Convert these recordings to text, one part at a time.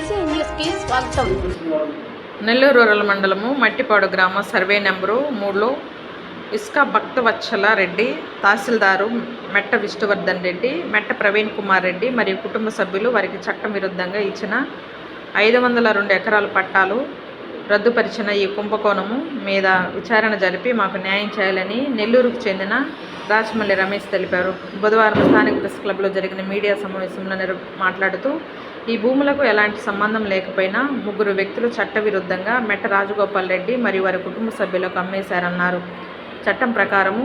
BC న్యూస్కి స్వాగతం. Nellore rural మండలము మట్టిపాడు గ్రామ సర్వే నెంబరు 3లో ఇసుక భక్తవత్సల రెడ్డి, తహసీల్దారు మెట్ట విష్ణువర్ధన్ రెడ్డి, మెట్ట ప్రవీణ్ కుమార్ రెడ్డి మరియు కుటుంబ సభ్యులు వారికి చట్టం విరుద్ధంగా ఇచ్చిన 502 ఎకరాల పట్టాలు రద్దుపరిచిన ఈ కుంభకోణము మీద విచారణ జరిపి మాకు న్యాయం చేయాలని నెల్లూరుకు చెందిన రాజమల్లి రమేష్ తెలిపారు. బుధవారం స్థానిక ప్రెస్ క్లబ్లో జరిగిన మీడియా సమావేశంలో మాట్లాడుతూ ఈ భూములకు ఎలాంటి సంబంధం లేకపోయినా 3 వ్యక్తులు చట్టవిరుద్ధంగా మెట్ట రాజగోపాల్ రెడ్డి మరియు వారి కుటుంబ సభ్యులకు అమ్మేశారన్నారు. చట్టం ప్రకారము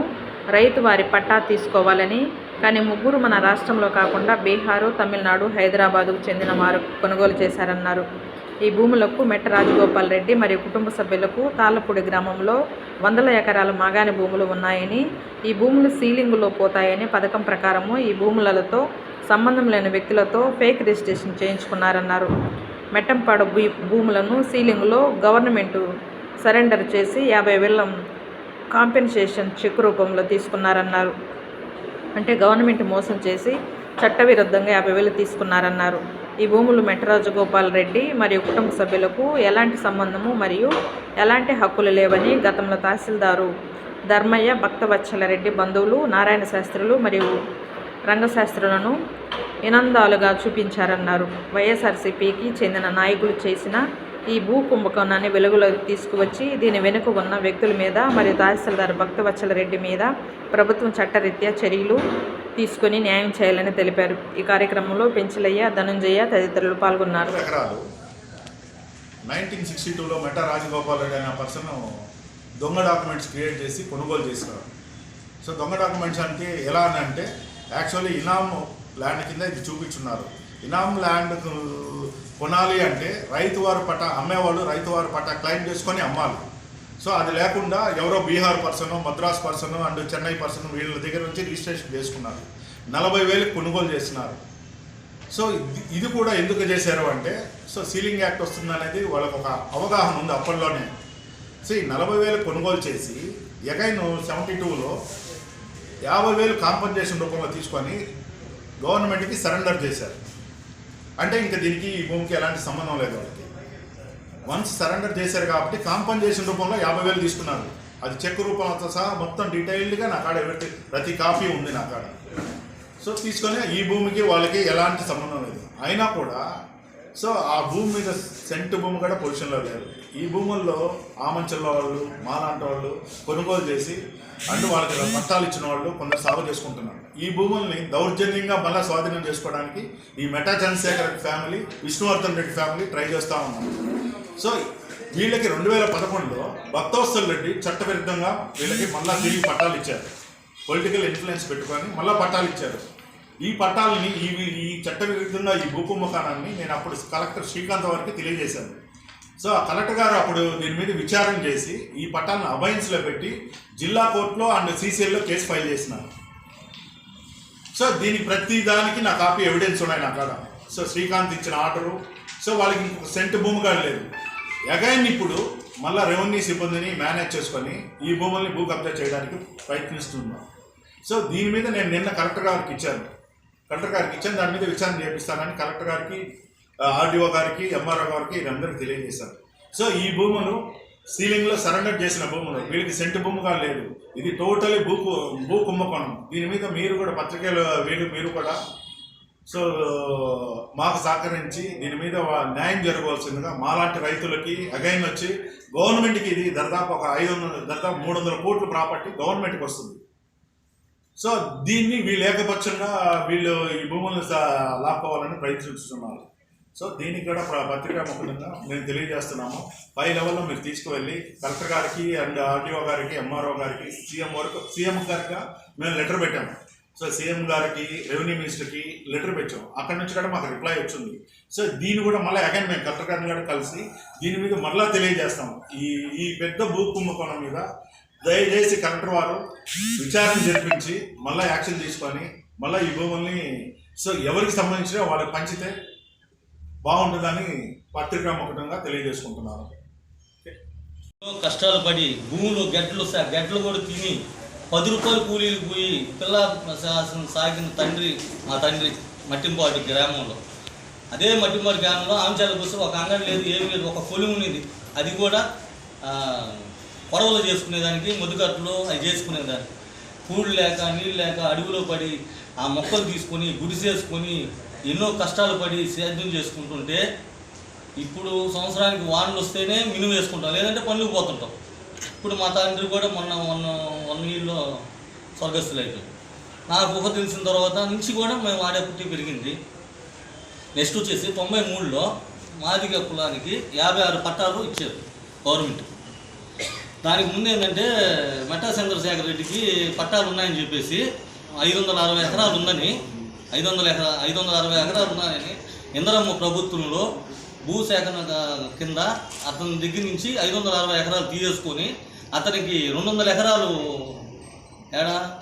రైతు వారి పట్టా తీసుకోవాలని, కానీ 3 మన రాష్ట్రంలో కాకుండా బీహారు, తమిళనాడు, హైదరాబాదుకు చెందిన వారు కొనుగోలు చేశారన్నారు. ఈ భూములకు మెట్ట రాజగోపాల్ రెడ్డి మరియు కుటుంబ సభ్యులకు తాళ్ళపూడి గ్రామంలో 100 ఎకరాల మాగాణి భూములు ఉన్నాయని, ఈ భూములు సీలింగులో పోతాయని పథకం ప్రకారము ఈ భూములతో సంబంధం లేని వ్యక్తులతో ఫేక్ రిజిస్ట్రేషన్ చేయించుకున్నారన్నారు. మెట్టంపాడు భూములను సీలింగ్లో గవర్నమెంటు సరెండర్ చేసి 50,000 కాంపెన్సేషన్ చెక్ రూపంలో తీసుకున్నారన్నారు. అంటే గవర్నమెంట్ మోసం చేసి చట్టవిరుద్ధంగా 50,000 తీసుకున్నారన్నారు. ఈ భూములు మెట్ట రాజగోపాల్ రెడ్డి మరియు కుటుంబ సభ్యులకు ఎలాంటి సంబంధము మరియు ఎలాంటి హక్కులు లేవని గతంలో తహసీల్దారు ధర్మయ్య భక్తవత్సల రెడ్డి బంధువులు నారాయణ శాస్త్రులు మరియు రంగశాస్త్రులను ఇనందాలుగా చూపించారన్నారు. వైఎస్ఆర్సీపీకి చెందిన నాయకులు చేసిన ఈ భూ కుంభకోణాన్ని వెలుగులోకి తీసుకువచ్చి దీని వెనుక ఉన్న వ్యక్తుల మీద మరియు తహసీల్దార్ భక్తవత్సల రెడ్డి మీద ప్రభుత్వం చట్టరీత్యా చర్యలు తీసుకుని న్యాయం చేయాలని తెలిపారు. ఈ కార్యక్రమంలో పెంచలయ్య, ధనుంజయ తదితరులు పాల్గొన్నారు. 1962లో మెట్ట రాజగోపాల్ రెడ్డి అనే పర్సన్ దొంగ డాక్యుమెంట్స్ క్రియేట్ చేసి కొనుగోలు చేసినారు. సో దొంగ డాక్యుమెంట్స్ అంటే ఎలా అని అంటే యాక్చువల్లీ ఇనామ్ ల్యాండ్ కింద ఇది చూపించున్నారు. ఇనామ్ ల్యాండ్ కొనాలి అంటే రైతు వారి పట్ట అమ్మేవాళ్ళు రైతు వారి పట్ట క్లెయిమ్ చేసుకొని అమ్మాలి. సో అది లేకుండా ఎవరో Bihar person, Madras person and Chennai person వీళ్ళ దగ్గర నుంచి రిజిస్ట్రేషన్ చేసుకున్నారు. 40,000 కొనుగోలు చేసినారు. సో ఇది కూడా ఎందుకు చేశారు అంటే సో సీలింగ్ యాక్ట్ వస్తుంది అనేది వాళ్ళకు ఒక అవగాహన ఉంది అప్పట్లోనే. సో ఈ 40,000 కొనుగోలు చేసి అగైన్ 72లో 50,000 కాంపన్సేషన్ రూపంలో తీసుకొని గవర్నమెంట్కి సరెండర్ చేశారు. అంటే ఇంకా దీనికి ఈ భూమికి ఎలాంటి సంబంధం లేదు వాళ్ళకి. వన్స్ సరెండర్ చేశారు కాబట్టి కాంపన్సేషన్ రూపంలో 50,000 తీసుకున్నారు. అది చెక్ రూపంతో సహా మొత్తం డీటెయిల్డ్గా నా కాడ ప్రతి కాపీ ఉంది నా కాడ. సో తీసుకొని ఈ భూమికి వాళ్ళకి ఎలాంటి సంబంధం లేదు. అయినా కూడా సో ఆ భూమి మీద సెంటు భూమి కూడా పొజిషన్లో లేరు. ఈ భూముల్లో ఆమంచల్లో వాళ్ళు మాలాంటి వాళ్ళు కొనుగోలు చేసి అంటూ వాళ్ళకి పట్టాలు ఇచ్చిన వాళ్ళు కొందరు సాగు చేసుకుంటున్నారు. ఈ భూముల్ని దౌర్జన్యంగా మళ్ళీ స్వాధీనం చేసుకోవడానికి ఈ Metta Chandrasekhar family, Vishnuvardhan Reddy family try చేస్తూ ఉన్నారు. సో వీళ్ళకి 2011లో భక్తవత్సల రెడ్డి చట్టవిరుద్ధంగా వీళ్ళకి మళ్ళీ తిరిగి పట్టాలు ఇచ్చారు. పొలిటికల్ ఇన్ఫ్లుయెన్స్ పెట్టుకొని మళ్ళీ పట్టాలు ఇచ్చారు. ఈ పట్టాలని ఈ చట్టవిరుద్ధంగా ఈ భూకుంభకాణాన్ని నేను అప్పుడు కలెక్టర్ శ్రీకాంత్ వారికి తెలియజేశాను. సో ఆ కలెక్టర్ గారు అప్పుడు దీని మీద విచారణ చేసి ఈ పట్టాలను అబైన్స్లో పెట్టి జిల్లా కోర్టులో అండ్ సీసీఎల్లో కేసు ఫైల్ చేసినారు. సో దీనికి ప్రతి దానికి నా కాపీ ఎవిడెన్స్ ఉన్నాయి నా కాడ. సో శ్రీకాంత్ ఇచ్చిన ఆర్డరు. సో వాళ్ళకి ఇంకొక సెంటు భూమి కూడా లేదు. అగైన్ ఇప్పుడు మళ్ళీ రెవెన్యూ సిబ్బందిని మేనేజ్ చేసుకొని ఈ భూముల్ని భూ కబ్జా చేయడానికి ప్రయత్నిస్తున్నాం. సో దీని మీద నేను నిన్న కలెక్టర్ గారికి ఇచ్చాను. దాని మీద విచారణ చేపిస్తానని కలెక్టర్ గారికి, ఆర్డీఓ గారికి, ఎంఆర్ఓ గారికి వీరందరికీ తెలియజేశారు. సో ఈ భూములు సీలింగ్లో సరెండర్ చేసిన భూములు, వీళ్ళకి సెంటు భూమిగా లేదు. ఇది టోటలీ భూ కుంభకోణం. దీని మీద మీరు కూడా పత్రికలు మీరు కూడా సో మాకు సహకరించి దీని మీద న్యాయం జరగవలసిందిగా మాలాంటి రైతులకి అగైన్ వచ్చి గవర్నమెంట్కి ఇది దాదాపు 300 కోట్ల ప్రాపర్టీ గవర్నమెంట్కి వస్తుంది. సో దీన్ని వీళ్ళు ఏకపక్షంగా వీళ్ళు ఈ భూములను లాక్కోవాలని ప్రయత్నిస్తున్నారు. సో దీనికి కూడా పత్రికా ముఖంగా మేము తెలియజేస్తున్నాము. పై లెవెల్లో మీరు తీసుకువెళ్ళి కలెక్టర్ గారికి అండ్ ఆర్డీఓ గారికి, ఎంఆర్ఓ గారికి, సీఎం గారికి మేము లెటర్ పెట్టాము. సో సీఎం గారికి, రెవెన్యూ మినిస్టర్కి లెటర్ పెట్టాం. అక్కడి నుంచి కూడా మాకు రిప్లై వచ్చింది. సో దీన్ని కూడా మళ్ళీ అగైన్ మేము కలెక్టర్ గారిని కూడా కలిసి దీని మీద మళ్ళీ తెలియజేస్తాము. ఈ పెద్ద భూ కుంభకోణం మీద దయచేసి కలెక్టర్ వారు విచారణ జరిపించి మళ్ళీ యాక్షన్ తీసుకొని మళ్ళీ ఈ భూముల్ని సో ఎవరికి సంబంధించిన వాళ్ళకి పంచితే బాగుంటుందని పత్రికా ముఖంగా తెలియజేసుకుంటున్నాను. కష్టాలు పడి భూములు గడ్డలు కూడా తిని 10 రూపాయలు కూలీలు పోయి పిల్ల సాగిన తండ్రి, మా తండ్రి మట్టింపాడు గ్రామంలో అదే మట్టిమారి గ్రామంలో ఆంచాలకు వస్తే ఒక అంగడి లేదు, ఏమీ లేదు, ఒక కొలువు ఉన్నది. అది కూడా కొడవలు చేసుకునేదానికి, ముద్దుకట్లు అవి చేసుకునేదానికి. పూలు లేక నీళ్ళు లేక అడవిలో పడి ఆ మొక్కలు తీసుకొని గుడిసేసుకొని ఎన్నో కష్టాలు పడి సేద్యం చేసుకుంటుంటే ఇప్పుడు సంవత్సరానికి వానలు వస్తేనే మినుము వేసుకుంటాం, లేదంటే పనులకు పోతుంటాం. ఇప్పుడు మా తండ్రి కూడా మొన్న 1 ఇయర్లో స్వర్గస్థులు అయిపోయింది. నాకు ఊహ తెలిసిన తర్వాత నుంచి కూడా మేము ఆడే పుట్టి పెరిగింది. నెక్స్ట్ వచ్చేసి 93లో మాదిగ కులానికి 56 పట్టాలు ఇచ్చారు గవర్నమెంట్. దానికి ముందు ఏంటంటే మెట్టా చంద్రశేఖర్ రెడ్డికి పట్టాలు ఉన్నాయని చెప్పేసి 560 ఎకరాలు ఉందని 560 ఎకరాలు ఉన్నాయని ఇందిరమ్మ ప్రభుత్వంలో భూసేకరణ కింద అతని దగ్గర నుంచి 560 ఎకరాలు తీసేసుకొని అతనికి 200 ఎకరాలు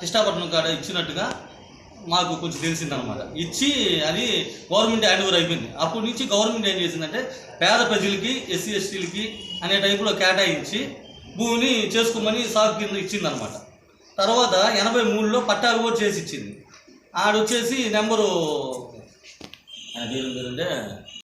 కృష్ణాపట్నం కాడ ఇచ్చినట్టుగా మాకు కొంచెం తెలిసిందనమాట. ఇచ్చి అది గవర్నమెంట్ హ్యాండ్ ఓవర్ అయిపోయింది. అప్పటి నుంచి గవర్నమెంట్ ఏం చేసిందంటే పేద ప్రజలకి, ఎస్సీ ఎస్టీలకి అనే టైపులో కేటాయించి భూమిని చేసుకోమని సాగు కింద ఇచ్చిందనమాట. తర్వాత 83లో పట్టాలు కూడా చేసి ఇచ్చింది. ఆడొచ్చేసి నెంబరు పేరు అంటే